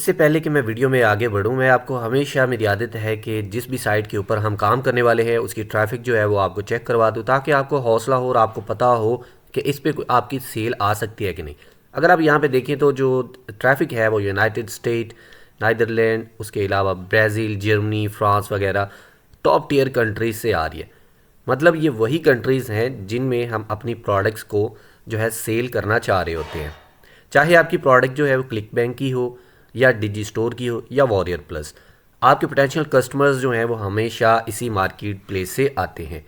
इससे पहले कि मैं वीडियो में आगे बढ़ूं, मैं आपको हमेशा मेरी आदत है कि जिस भी साइट के ऊपर हम काम करने वाले हैं उसकी ट्रैफिक जो है वो आपको चेक करवा दूं, ताकि आपको हौसला हो और आपको पता हो कि इस पे आपकी सेल आ सकती है कि नहीं। अगर आप यहाँ पे देखें तो जो ट्रैफिक है वो यूनाइटेड स्टेट, नीदरलैंड, उसके अलावा ब्राज़ील, जर्मनी, फ्रांस वगैरह टॉप टीयर कंट्रीज से आ रही है। मतलब ये वही कंट्रीज़ हैं जिनमें हम अपनी प्रोडक्ट्स को जो है सेल करना चाह रहे होते हैं। चाहे आपकी प्रोडक्ट जो है वो क्लिक बैंक की हो या डिजी स्टोर की हो या वॉरियर प्लस, आपके पोटेंशियल कस्टमर्स जो हैं वो हमेशा इसी मार्केट प्लेस से आते हैं।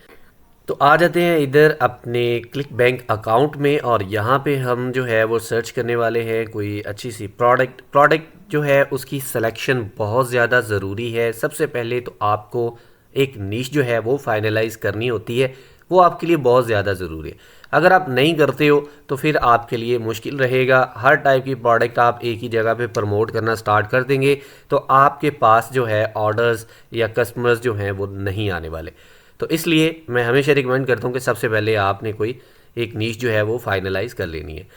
तो आ जाते हैं इधर अपने क्लिक बैंक अकाउंट में, और यहाँ पे हम जो है वो सर्च करने वाले हैं कोई अच्छी सी प्रोडक्ट जो है उसकी सिलेक्शन बहुत ज़्यादा ज़रूरी है। सबसे पहले तो आपको एक नीश जो है वो फाइनलाइज करनी होती है, वो आपके लिए बहुत ज़्यादा ज़रूरी है। अगर आप नहीं करते हो तो फिर आपके लिए मुश्किल रहेगा। हर टाइप की प्रोडक्ट आप एक ही जगह पे प्रमोट करना स्टार्ट कर देंगे तो आपके पास जो है ऑर्डर्स या कस्टमर्स जो हैं वो नहीं आने वाले। तो इसलिए मैं हमेशा रिकमेंड करता हूँ कि सबसे पहले आपने कोई एक नीश जो है वो फाइनलाइज कर लेनी है।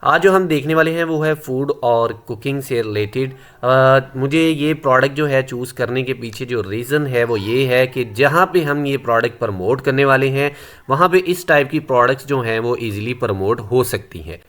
आज जो हम देखने वाले हैं वो है फूड और कुकिंग से रिलेटेड। मुझे ये प्रोडक्ट जो है चूज़ करने के पीछे जो रीज़न है वो ये है कि जहाँ पे हम ये प्रोडक्ट प्रमोट करने वाले हैं वहाँ पे इस टाइप की प्रोडक्ट्स जो हैं वो इजीली प्रमोट हो सकती हैं।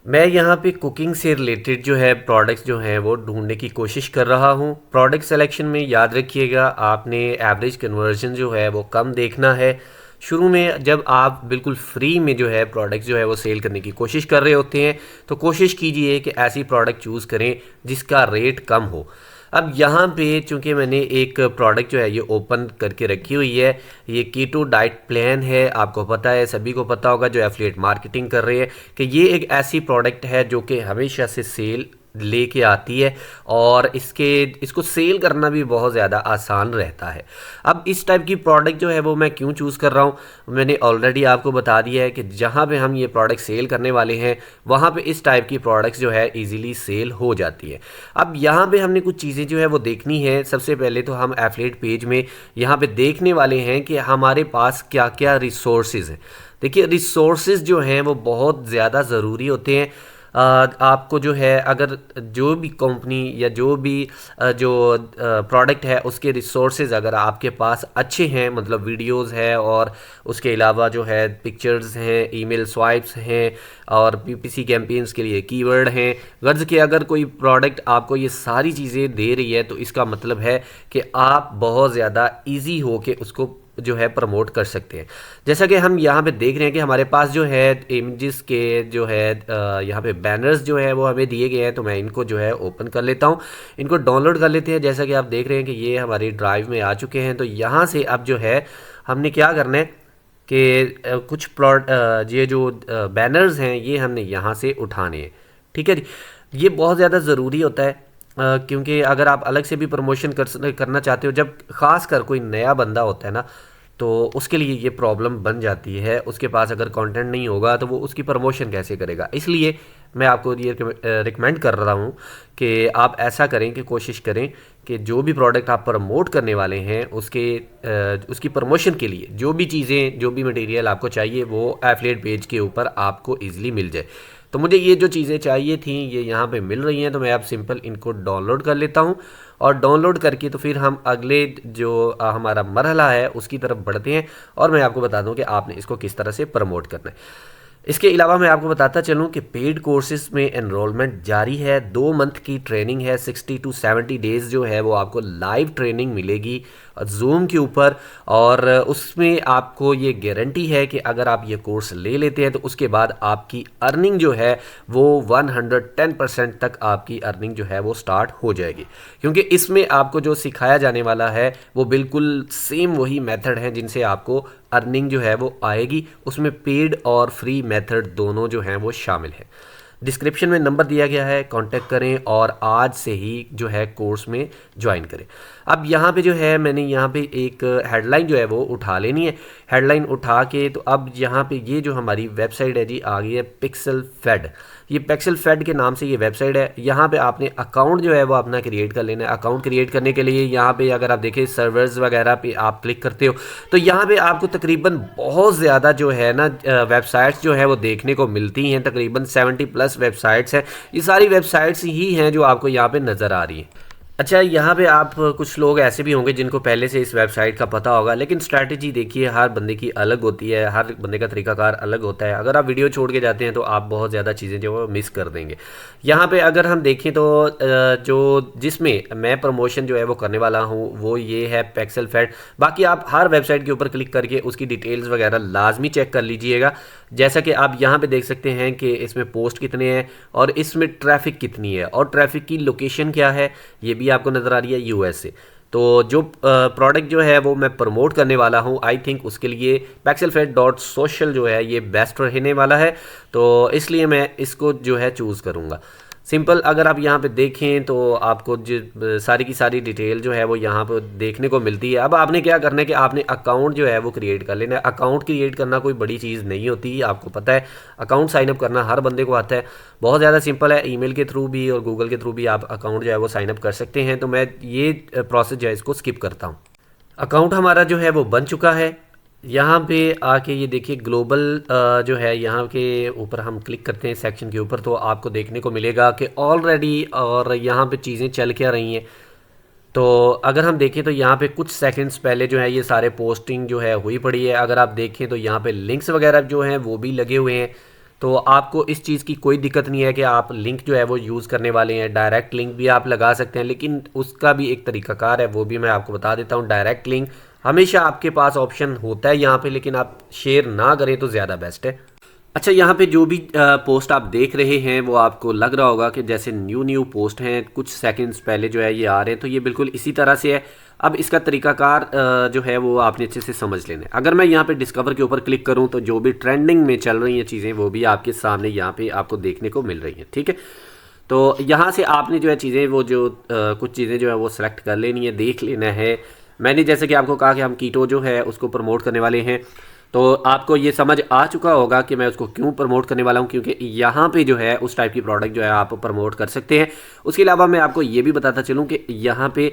मैं यहाँ पे कुकिंग से रिलेटेड जो है प्रोडक्ट्स जो हैं वो ढूंढने की कोशिश कर रहा हूँ। प्रोडक्ट सिलेक्शन में याद रखिएगा आपने एवरेज कन्वर्जन जो है वो कम देखना है। शुरू में जब आप बिल्कुल फ्री में जो है प्रोडक्ट जो है वो सेल करने की कोशिश कर रहे होते हैं तो कोशिश कीजिए कि ऐसी प्रोडक्ट चूज़ करें जिसका रेट कम हो। अब यहाँ पे चूँकि मैंने एक प्रोडक्ट जो है ये ओपन करके रखी हुई है, ये कीटो डाइट प्लान है। आपको पता है, सभी को पता होगा जो एफिलिएट मार्केटिंग कर रहे हैं, कि ये एक ऐसी प्रोडक्ट है जो कि हमेशा से सेल लेके आती है और इसको सेल करना भी बहुत ज़्यादा आसान रहता है। अब इस टाइप की प्रोडक्ट जो है वो मैं क्यों चूज़ कर रहा हूँ, मैंने ऑलरेडी आपको बता दिया है कि जहाँ पे हम ये प्रोडक्ट सेल करने वाले हैं वहाँ पे इस टाइप की प्रोडक्ट्स जो है इजीली सेल हो जाती है। अब यहाँ पे हमने कुछ चीज़ें जो है वो देखनी है। सबसे पहले तो हम एफिलिएट पेज में यहाँ पे देखने वाले हैं कि हमारे पास क्या क्या रिसोर्सेज हैं। देखिए, रिसोर्सेज जो हैं वो बहुत ज़्यादा ज़रूरी होते हैं। आपको जो है अगर जो भी कंपनी या जो भी जो प्रोडक्ट है उसके रिसोर्सेज अगर आपके पास अच्छे हैं, मतलब वीडियोस है और उसके अलावा जो है पिक्चर्स हैं, ईमेल स्वाइप्स हैं और पीपीसी कैंपेन्स के लिए कीवर्ड हैं, गर्ज के अगर कोई प्रोडक्ट आपको ये सारी चीज़ें दे रही है तो इसका मतलब है कि आप बहुत ज़्यादा ईजी हो के उसको जो है प्रमोट कर सकते हैं। जैसा कि हम यहाँ पे देख रहे हैं कि हमारे पास जो है इमेजेस के जो है यहाँ पे बैनर्स जो है वो हमें दिए गए हैं। तो मैं इनको जो है ओपन कर लेता हूँ, इनको डाउनलोड कर लेते हैं। जैसा कि आप देख रहे हैं कि ये हमारी ड्राइव में आ चुके हैं। तो यहाँ से अब जो है हमने क्या करना है कि कुछ ये जो बैनर्स हैं ये हमने यहाँ से उठाने हैं। ठीक है जी, ये बहुत ज़्यादा ज़रूरी होता है क्योंकि अगर आप अलग से भी प्रमोशन करना चाहते हो, जब ख़ास कर कोई नया बंदा होता है ना, तो उसके लिए ये प्रॉब्लम बन जाती है। उसके पास अगर कंटेंट नहीं होगा तो वो उसकी प्रमोशन कैसे करेगा। इसलिए मैं आपको ये रिकमेंड कर रहा हूँ कि आप ऐसा करें कि कोशिश करें कि जो भी प्रोडक्ट आप प्रमोट करने वाले हैं उसकी प्रमोशन के लिए जो भी चीज़ें, जो भी मटेरियल आपको चाहिए वो एफिलिएट पेज के ऊपर आपको ईजिली मिल जाए। तो मुझे ये जो चीज़ें चाहिए थी ये यहाँ पे मिल रही हैं, तो मैं अब सिंपल इनको डाउनलोड कर लेता हूँ और डाउनलोड करके तो फिर हम अगले जो हमारा मरहला है उसकी तरफ बढ़ते हैं और मैं आपको बता दूँ कि आपने इसको किस तरह से प्रमोट करना है। इसके अलावा मैं आपको बताता चलूँ कि पेड कोर्सेज में एनरोलमेंट जारी है। 2 मंथ की ट्रेनिंग है, 60 to 70 डेज़ जो है वो आपको लाइव ट्रेनिंग मिलेगी जूम के ऊपर, और उसमें आपको ये गारंटी है कि अगर आप ये कोर्स ले लेते हैं तो उसके बाद आपकी अर्निंग जो है वो 110% तक आपकी अर्निंग जो है वो स्टार्ट हो जाएगी। क्योंकि इसमें आपको जो सिखाया जाने वाला है वो बिल्कुल सेम वही मेथड है जिनसे आपको अर्निंग जो है वो आएगी। उसमें पेड और फ्री मेथड दोनों जो हैं वो शामिल है। डिस्क्रिप्शन में नंबर दिया गया है, कांटेक्ट करें और आज से ही जो है कोर्स में ज्वाइन करें। अब यहाँ पे जो है मैंने यहाँ पे एक हेडलाइन जो है वो उठा लेनी है। हेडलाइन उठा के तो अब यहाँ पे ये जो हमारी वेबसाइट है जी आ गई है पिक्सल फेड। ये पिक्सल फेड के नाम से ये वेबसाइट है। यहाँ पे आपने अकाउंट जो है वो अपना क्रिएट कर लेना है। अकाउंट क्रिएट करने के लिए यहाँ पे अगर आप देखें सर्वर्स वगैरह पे आप क्लिक करते हो तो यहाँ पे आपको तकरीबन बहुत ज़्यादा जो है ना वेबसाइट्स जो है वो देखने को मिलती हैं। तकरीबन 70+ प्लस वेबसाइट्स हैं। ये सारी वेबसाइट्स ही हैं जो आपको यहाँ पे नज़र आ रही हैं। अच्छा, यहाँ पे आप कुछ लोग ऐसे भी होंगे जिनको पहले से इस वेबसाइट का पता होगा, लेकिन स्ट्रैटेजी देखिए हर बंदे की अलग होती है, हर बंदे का तरीकाकार अलग होता है। अगर आप वीडियो छोड़ के जाते हैं तो आप बहुत ज़्यादा चीज़ें जो है मिस कर देंगे। यहाँ पे अगर हम देखें तो जो जिसमें मैं प्रमोशन जो है वो करने वाला हूँ वो ये है पैक्सलफेड। बाकी आप हर वेबसाइट के ऊपर क्लिक करके उसकी डिटेल्स वगैरह लाजमी चेक कर लीजिएगा। जैसा कि आप यहाँ पे देख सकते हैं कि इसमें पोस्ट कितने हैं और इसमें ट्रैफिक कितनी है और ट्रैफिक की लोकेशन क्या है ये भी आपको नज़र आ रही है, यूएसए। तो जो प्रोडक्ट जो है वो मैं प्रमोट करने वाला हूँ, आई थिंक उसके लिए pexelfed.social जो है ये बेस्ट रहने वाला है, तो इसलिए मैं इसको जो है चूज़ करूँगा। सिंपल अगर आप यहाँ पे देखें तो आपको जो सारी की सारी डिटेल जो है वो यहाँ पे देखने को मिलती है। अब आपने क्या करना है कि आपने अकाउंट जो है वो क्रिएट कर लेना है। अकाउंट क्रिएट करना कोई बड़ी चीज़ नहीं होती, आपको पता है अकाउंट साइनअप करना हर बंदे को आता है, बहुत ज़्यादा सिंपल है। ईमेल के थ्रू भी और गूगल के थ्रू भी आप अकाउंट जो है वो साइनअप कर सकते हैं। तो मैं ये प्रोसेस जो है इसको स्किप करता हूँ। अकाउंट हमारा जो है वो बन चुका है। यहाँ पे आके ये देखिए ग्लोबल जो है यहाँ के ऊपर हम क्लिक करते हैं सेक्शन के ऊपर, तो आपको देखने को मिलेगा कि ऑलरेडी और यहाँ पे चीज़ें चल क्या रही हैं। तो अगर हम देखें तो यहाँ पे कुछ सेकंड्स पहले जो है ये सारे पोस्टिंग जो है हुई पड़ी है। अगर आप देखें तो यहाँ पे लिंक्स वगैरह जो हैं वो भी लगे हुए हैं। तो आपको इस चीज़ की कोई दिक्कत नहीं है कि आप लिंक जो है वो यूज़ करने वाले हैं। डायरेक्ट लिंक भी आप लगा सकते हैं, लेकिन उसका भी एक तरीकाकार है, वो भी मैं आपको बता देता हूँ। डायरेक्ट लिंक हमेशा आपके पास ऑप्शन होता है यहाँ पे, लेकिन आप शेयर ना करें तो ज़्यादा बेस्ट है। अच्छा, यहाँ पे जो भी पोस्ट आप देख रहे हैं वो आपको लग रहा होगा कि जैसे न्यू पोस्ट हैं, कुछ सेकंड्स पहले जो है ये आ रहे हैं, तो ये बिल्कुल इसी तरह से है। अब इसका तरीकाकार जो है वो आपने अच्छे से समझ लेना है। अगर मैं यहाँ पे डिस्कवर के ऊपर क्लिक करूँ तो जो भी ट्रेंडिंग में चल रही हैं चीज़ें वो भी आपके सामने यहाँ पे आपको देखने को मिल रही हैं, ठीक है। तो यहाँ से आपने जो है चीज़ें वो जो कुछ चीज़ें जो है वो सिलेक्ट कर लेनी है, देख लेना है। मैंने जैसे कि आपको कहा कि हम कीटो जो है उसको प्रमोट करने वाले हैं, तो आपको ये समझ आ चुका होगा कि मैं उसको क्यों प्रमोट करने वाला हूँ, क्योंकि यहाँ पे जो है उस टाइप की प्रोडक्ट जो है आप प्रमोट कर सकते हैं। उसके अलावा मैं आपको ये भी बताता चलूँ कि यहाँ पे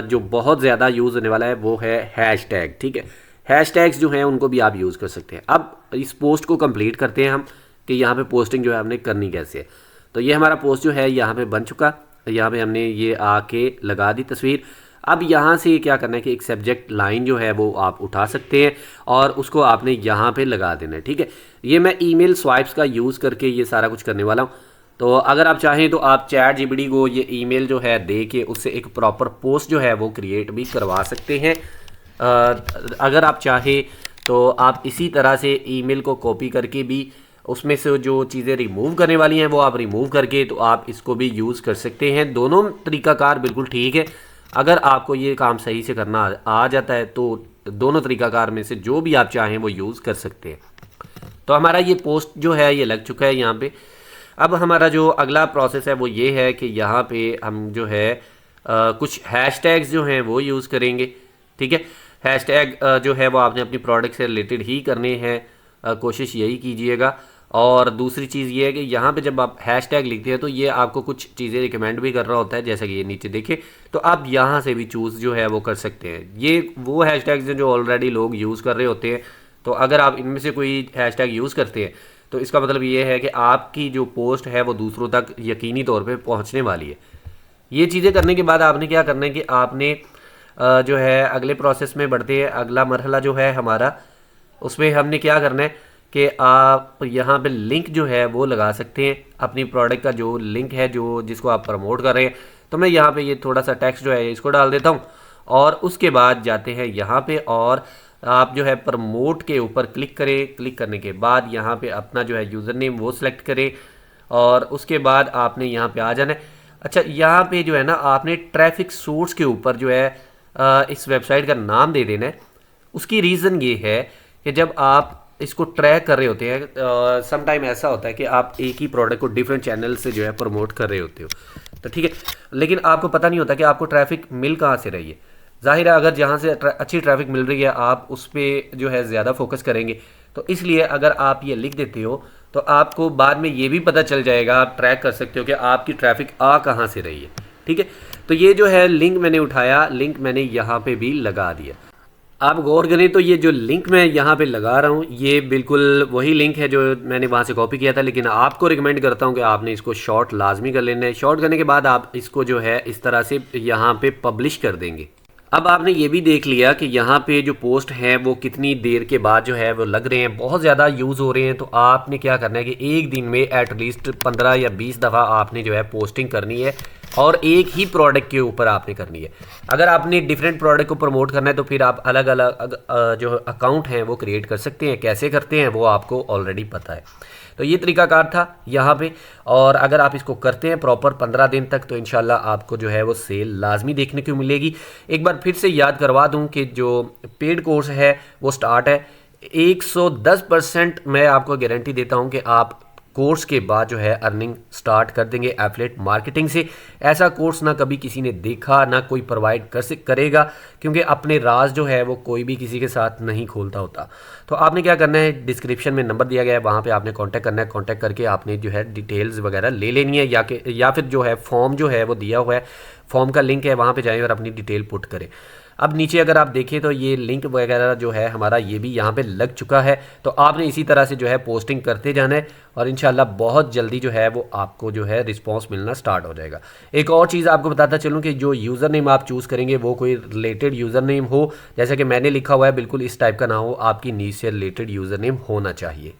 जो बहुत ज़्यादा यूज़ होने वाला है वो है हैशटैग, ठीक है। हैशटैग्स जो हैं उनको भी आप यूज़ कर सकते हैं। अब इस पोस्ट को कंप्लीट करते हैं हम कि यहाँ पे पोस्टिंग जो है हमने करनी कैसे है। तो ये हमारा पोस्ट जो है यहाँ पे बन चुका, यहाँ पे हमने ये आके लगा दी तस्वीर। अब यहाँ से क्या करना है कि एक सब्जेक्ट लाइन जो है वो आप उठा सकते हैं और उसको आपने यहाँ पे लगा देना है, ठीक है। ये मैं ईमेल स्वाइप्स का यूज़ करके ये सारा कुछ करने वाला हूँ। तो अगर आप चाहें तो आप चैट जीपीटी को ये ईमेल जो है दे के उससे एक प्रॉपर पोस्ट जो है वो क्रिएट भी करवा सकते हैं। अगर आप चाहें तो आप इसी तरह से ईमेल को कॉपी करके भी उसमें से जो चीज़ें रिमूव करने वाली हैं वो आप रिमूव करके तो आप इसको भी यूज़ कर सकते हैं। दोनों तरीकाकार बिल्कुल ठीक है। अगर आपको ये काम सही से करना आ जाता है तो दोनों तरीकाकार में से जो भी आप चाहें वो यूज़ कर सकते हैं। तो हमारा ये पोस्ट जो है ये लग चुका है यहाँ पे। अब हमारा जो अगला प्रोसेस है वो ये है कि यहाँ पे हम जो है कुछ हैशटैग्स जो हैं वो यूज़ करेंगे, ठीक है। हैशटैग जो है वो आपने अपनी प्रोडक्ट से रिलेटेड ही करने हैं, कोशिश यही कीजिएगा। और दूसरी चीज़ ये है कि यहाँ पे जब आप हैशटैग लिखते हैं तो ये आपको कुछ चीज़ें रिकमेंड भी कर रहा होता है, जैसा कि ये नीचे देखें। तो आप यहाँ से भी चूज़ जो है वो कर सकते हैं। ये वो हैशटैग्स हैं जो ऑलरेडी लोग यूज़ कर रहे होते हैं। तो अगर आप इनमें से कोई हैशटैग यूज़ करते हैं तो इसका मतलब ये है कि आपकी जो पोस्ट है वो दूसरों तक यकीनी तौर पर पहुँचने वाली है। ये चीज़ें करने के बाद आपने क्या करना है कि आपने जो है अगले प्रोसेस में बढ़ते हैं। अगला मरहला जो है हमारा, उसमें हमने क्या करना है कि आप यहाँ पे लिंक जो है वो लगा सकते हैं। अपनी प्रोडक्ट का जो लिंक है जो जिसको आप प्रमोट कर रहे हैं, तो मैं यहाँ पे ये थोड़ा सा टेक्स्ट जो है इसको डाल देता हूँ। और उसके बाद जाते हैं यहाँ पे और आप जो है प्रमोट के ऊपर क्लिक करें। क्लिक करने के बाद यहाँ पे अपना जो है यूज़र नेम वो सिलेक्ट करें और उसके बाद आपने यहाँ पे आ जाना है। अच्छा, यहाँ पे जो है ना आपने ट्रैफिक सोर्स के ऊपर जो है इस वेबसाइट का नाम दे देना है। उसकी रीज़न ये है कि जब आप इसको ट्रैक कर रहे होते हैं, सम टाइम ऐसा होता है कि आप एक ही प्रोडक्ट को डिफरेंट चैनल से जो है प्रमोट कर रहे होते हो, तो ठीक है, लेकिन आपको पता नहीं होता कि आपको ट्रैफिक मिल कहाँ से रही है। जाहिर है अगर जहाँ से अच्छी ट्रैफिक मिल रही है आप उस पर जो है ज़्यादा फोकस करेंगे। तो इसलिए अगर आप ये लिख देते हो तो आपको बाद में ये भी पता चल जाएगा, आप ट्रैक कर सकते हो कि आपकी ट्रैफिक आ कहाँ से रही है, ठीक है। तो ये जो है लिंक मैंने उठाया, लिंक मैंने यहाँ पे भी लगा दिया। आप गौर करें तो ये जो लिंक मैं यहाँ पे लगा रहा हूँ ये बिल्कुल वही लिंक है जो मैंने वहाँ से कॉपी किया था, लेकिन आपको रिकमेंड करता हूँ कि आपने इसको शॉर्ट लाजमी कर लेना है। शॉर्ट करने के बाद आप इसको जो है इस तरह से यहाँ पे पब्लिश कर देंगे। अब आपने ये भी देख लिया कि यहाँ पे जो पोस्ट हैं वो कितनी देर के बाद जो है वो लग रहे हैं, बहुत ज़्यादा यूज़ हो रहे हैं। तो आपने क्या करना है कि एक दिन में एटलीस्ट 15 या 20 दफ़ा आपने जो है पोस्टिंग करनी है और एक ही प्रोडक्ट के ऊपर आपने करनी है। अगर आपने डिफरेंट प्रोडक्ट को प्रमोट करना है तो फिर आप अलग अलग जो अकाउंट हैं वो क्रिएट कर सकते हैं। कैसे करते हैं वो आपको ऑलरेडी पता है। तो ये तरीकाकार था यहाँ पे, और अगर आप इसको करते हैं प्रॉपर 15 दिन तक तो इंशाल्लाह आपको जो है वो सेल लाजमी देखने को मिलेगी। एक बार फिर से याद करवा दूँ कि जो पेड कोर्स है वो स्टार्ट है 110%। मैं आपको गारंटी देता हूँ कि आप कोर्स के बाद जो है अर्निंग स्टार्ट कर देंगे एफिलिएट मार्केटिंग से। ऐसा कोर्स ना कभी किसी ने देखा ना कोई प्रोवाइड करेगा, क्योंकि अपने राज जो है वो कोई भी किसी के साथ नहीं खोलता होता। तो आपने क्या करना है, डिस्क्रिप्शन में नंबर दिया गया है, वहाँ पे आपने कांटेक्ट करना है। कांटेक्ट करके आपने जो है डिटेल्स वगैरह ले लेनी है, या फिर जो है फॉर्म जो है वो दिया हुआ है, फॉर्म का लिंक है, वहाँ पे जाएं और अपनी डिटेल पुट करें। अब नीचे अगर आप देखें तो ये लिंक वगैरह जो है हमारा ये भी यहाँ पे लग चुका है। तो आपने इसी तरह से जो है पोस्टिंग करते जाना है और इंशाल्लाह बहुत जल्दी जो है वो आपको जो है रिस्पांस मिलना स्टार्ट हो जाएगा। एक और चीज़ आपको बताता चलूँ कि जो यूज़र नेम आप चूज़ करेंगे वो कोई रिलेटेड यूज़र नेम हो, जैसे कि मैंने लिखा हुआ है बिल्कुल इस टाइप का ना हो, आपकी नीड से रिलेटेड यूज़र नेम होना चाहिए।